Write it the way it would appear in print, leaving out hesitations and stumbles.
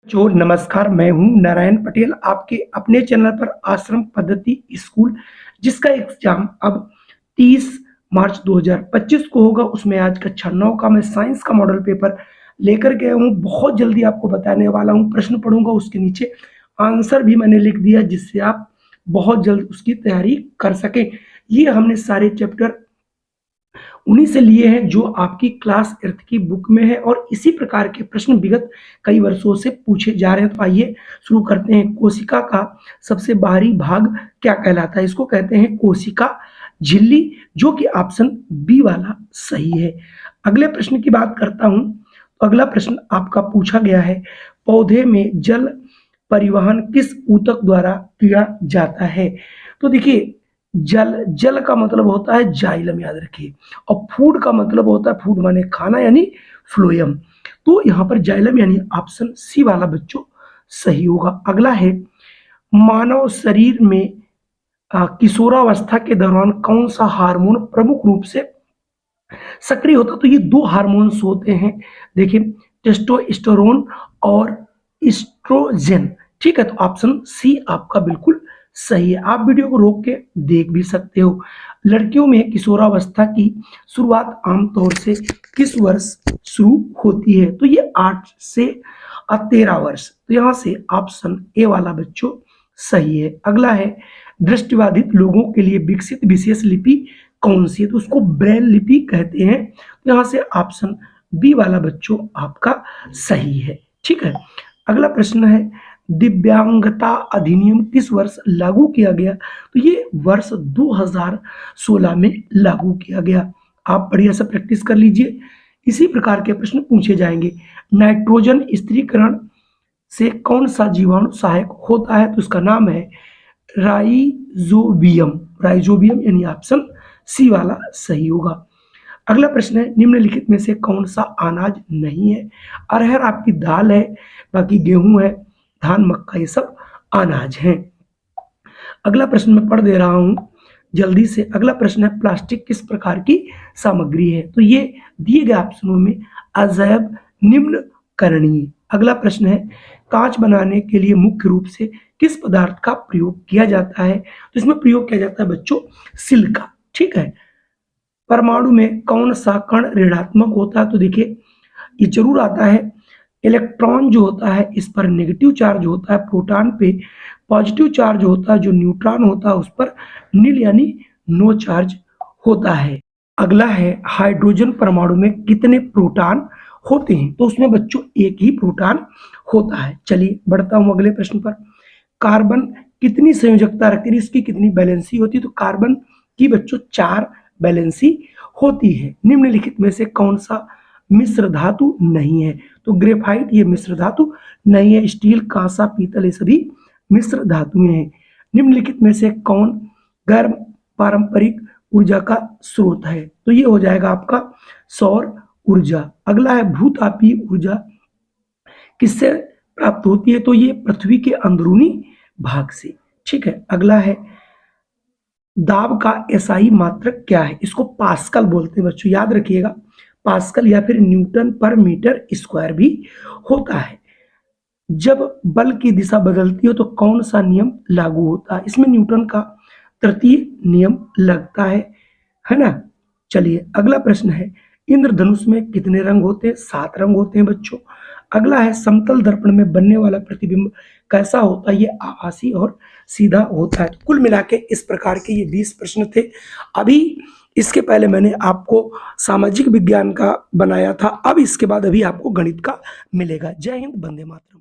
जो नमस्कार, मैं हूँ नारायण पटेल आपके अपने चैनल पर आश्रम पद्धति स्कूल, जिसका एग्जाम अब 30 मार्च 2025 को होगा। उसमें आज कक्षा 9 का मैं साइंस का मॉडल पेपर लेकर गया हूँ। बहुत जल्दी आपको बताने वाला हूँ, प्रश्न पढ़ूंगा, उसके नीचे आंसर भी मैंने लिख दिया जिससे आप बहुत जल्द उसकी तैयारी कर सकें। ये हमने सारे चैप्टर उन्हीं से लिए हैं जो आपकी क्लास 8 की बुक में है और इसी प्रकार के प्रश्न विगत कई वर्षों से पूछे जा रहे हैं। तो आइए शुरू करते हैं। कोशिका का सबसे बाहरी भाग क्या कहलाता है? इसको कहते हैं कोशिका झिल्ली, जो कि ऑप्शन बी वाला सही है। अगले प्रश्न की बात करता हूं तो अगला प्रश्न आपका पूछा गया है, पौधे में जल परिवहन किस ऊतक द्वारा किया जाता है? तो देखिए, जल जल का मतलब होता है जाइलम, याद रखिए, और फूड का मतलब होता है, फूड माने खाना, यानी फ्लोएम। तो यहाँ पर जाइलम यानी ऑप्शन सी वाला बच्चों सही होगा। अगला है, मानव शरीर में किशोरावस्था के दौरान कौन सा हार्मोन प्रमुख रूप से सक्रिय होता? तो ये दो हार्मोन्स होते हैं, देखिए, टेस्टोस्टेरोन और एस्ट्रोजन। ठीक है, तो ऑप्शन सी आपका बिल्कुल सही है। आप वीडियो को रोक के देख भी सकते हो। लड़कियों में किशोरावस्था की शुरुआत आमतौर से किस वर्ष शुरू होती है? तो ये 8 से 13 वर्ष। तो यहाँ से ऑप्शन ए वाला बच्चों सही है। अगला है, दृष्टिबाधित लोगों के लिए विकसित विशेष लिपि कौन सी है? तो उसको ब्रेल लिपि कहते हैं। तो यहाँ से ऑप्शन बी वाला बच्चों आपका सही है। ठीक है, अगला प्रश्न है, दिव्यांगता अधिनियम किस वर्ष लागू किया गया? तो ये वर्ष 2016 में लागू किया गया। आप बढ़िया से प्रैक्टिस कर लीजिए, इसी प्रकार के प्रश्न पूछे जाएंगे। नाइट्रोजन स्थिरीकरण से कौन सा जीवाणु सहायक होता है? तो उसका नाम है राइजोबियम। राइजोबियम यानी ऑप्शन सी वाला सही होगा। अगला प्रश्न है, निम्नलिखित में से कौन सा अनाज नहीं है? अरहर आपकी दाल है, बाकी गेहूं है, धान, मक्का, ये सब अनाज हैं। अगला प्रश्न मैं पढ़ दे रहा हूं जल्दी से। अगला प्रश्न है, प्लास्टिक किस प्रकार की सामग्री है? तो ये दिए गए ऑप्शनों में अजैव निम्न करणीय। अगला प्रश्न है, कांच बनाने के लिए मुख्य रूप से किस पदार्थ का प्रयोग किया जाता है? तो इसमें प्रयोग किया जाता है बच्चों सिल्का। ठीक है, परमाणु में कौन सा कण ऋणात्मक होता है? तो देखिए, ये जरूर आता है, इलेक्ट्रॉन जो होता है इस पर नेगेटिव चार्ज होता है, प्रोटॉन पे पॉजिटिव चार्ज होता है, जो न्यूट्रॉन होता है उस पर नील यानी नो चार्ज होता है। अगला है, हाइड्रोजन परमाणु में कितने प्रोटॉन होते हैं? तो उसमें बच्चों एक ही प्रोटॉन होता है। चलिए बढ़ता हूं अगले प्रश्न पर। कार्बन कितनी संयोजकता रखती है, इसकी कितनी बैलेंसी होती है? तो कार्बन की बच्चों 4 बैलेंसी होती है। निम्नलिखित में से कौन सा मिश्र धातु नहीं है? तो ग्रेफाइट ये मिश्र धातु नहीं है। स्टील, कांसा, पीतल ये सभी मिश्र धातुएं हैं। निम्नलिखित में से कौन गैर पारंपरिक ऊर्जा का स्रोत है? तो ये हो जाएगा आपका सौर ऊर्जा। अगला है, भूतापीय ऊर्जा किससे प्राप्त होती है? तो ये पृथ्वी के अंदरूनी भाग से। ठीक है, अगला है, दाब का एसआई मात्रक क्या है? इसको पास्कल बोलते हैं बच्चों, याद रखिएगा, पास्कल या फिर न्यूटन पर मीटर स्क्वायर भी होता है। जब बल की दिशा बदलती हो तो कौन सा नियम लागू होता है? इसमें न्यूटन का तृतीय नियम लगता है ना। चलिए अगला प्रश्न है, इंद्रधनुष में कितने रंग होते हैं? 7 रंग होते हैं बच्चों। अगला है, समतल दर्पण में बनने वाला प्रतिबिंब कैसा होता है? ये आभासी और सीधा होता है। तो कुल मिला के इस प्रकार के ये 20 प्रश्न थे। अभी इसके पहले मैंने आपको सामाजिक विज्ञान का बनाया था, अब इसके बाद अभी आपको गणित का मिलेगा। जय हिंद, वंदे मातरम।